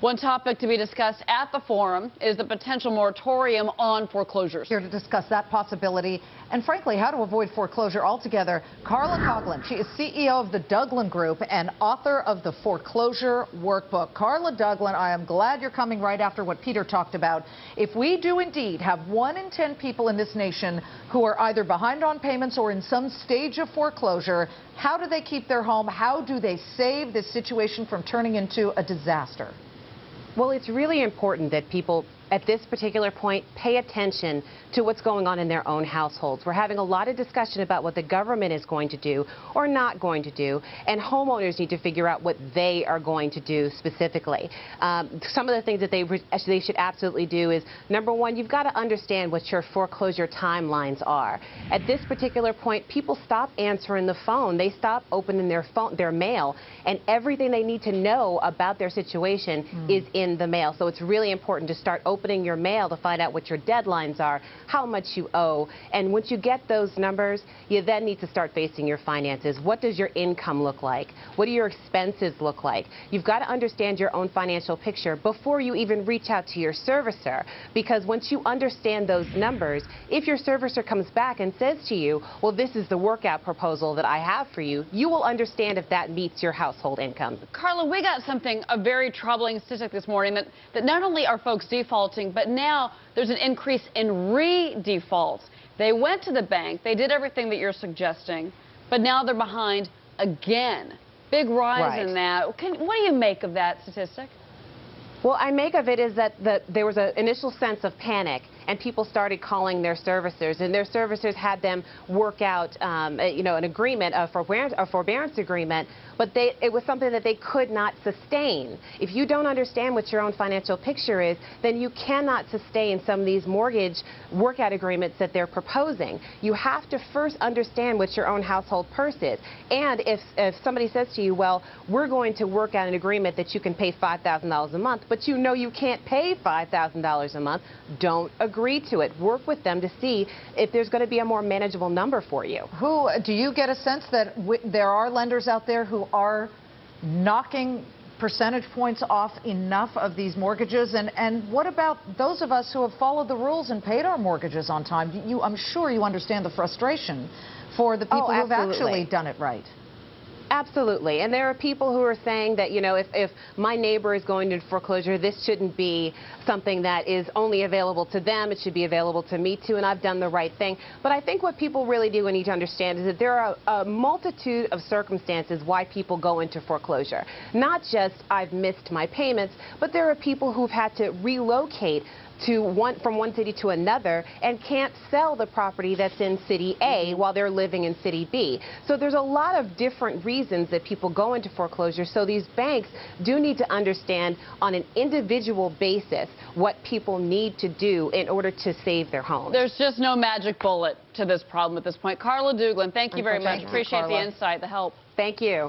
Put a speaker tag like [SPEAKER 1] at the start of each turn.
[SPEAKER 1] One topic to be discussed at the forum is the potential moratorium on foreclosures.
[SPEAKER 2] Here to discuss that possibility and, frankly, how to avoid foreclosure altogether, Carla Coughlin. She is CEO of the Douglan Group and author of the Foreclosure Workbook. Carla Douglan, I am glad you're coming right after what Peter talked about. If we do indeed have 1 in 10 people in this nation who are either behind on payments or in some stage of foreclosure, how do they keep their home? How do they save this situation from turning into a disaster?
[SPEAKER 3] Well, it's really important that people at this particular point pay attention to what's going on in their own households. We're having a lot of discussion about what the government is going to do or not going to do, and homeowners need to figure out what they are going to do specifically. Some of the things that they should absolutely do is, number one, you've got to understand what your foreclosure timelines are. At this particular point, people stop answering the phone. They stop opening their mail, and everything they need to know about their situation is in the mail. So it's really important to start opening your mail to find out what your deadlines are, how much you owe, and once you get those numbers, you then need to start facing your finances. What does your income look like? What do your expenses look like? You've got to understand your own financial picture before you even reach out to your servicer, because once you understand those numbers, if your servicer comes back and says to you, well, this is the workout proposal that I have for you, you will understand if that meets your household income.
[SPEAKER 1] Carla, we got a very troubling statistic this morning that not only are folks defaulting, but now there's an increase in re-defaults. They went to the bank, they did everything that you're suggesting, but now they're behind again. Big rise in that. What do you make of that statistic?
[SPEAKER 3] Well, I make of it is that there was an initial sense of panic, and people started calling their servicers, and their servicers had them work out, an agreement, a forbearance agreement, but it was something that they could not sustain. If you don't understand what your own financial picture is, then you cannot sustain some of these mortgage workout agreements that they're proposing. You have to first understand what your own household purse is, and if somebody says to you, well, we're going to work out an agreement that you can pay $5,000 a month, but you know you can't pay $5,000 a month, don't agree to it. Work with them to see if there's going to be a more manageable number for you.
[SPEAKER 2] Do you get a sense that there are lenders out there who are knocking percentage points off enough of these mortgages? And what about those of us who have followed the rules and paid our mortgages on time? I'm sure you understand the frustration for the people who have actually done it right.
[SPEAKER 3] Absolutely. And there are people who are saying that, if my neighbor is going into foreclosure, this shouldn't be something that is only available to them. It should be available to me, too, and I've done the right thing. But I think what people really do need to understand is that there are a multitude of circumstances why people go into foreclosure. Not just I've missed my payments, but there are people who've had to relocate from one city to another and can't sell the property that's in City A while they're living in City B. So there's a lot of different reasons that people go into foreclosure. So these banks do need to understand on an individual basis what people need to do in order to save their homes.
[SPEAKER 1] There's just no magic bullet to this problem at this point. Carla Douglan, thank you very much. Appreciate the insight, the help.
[SPEAKER 3] Thank you.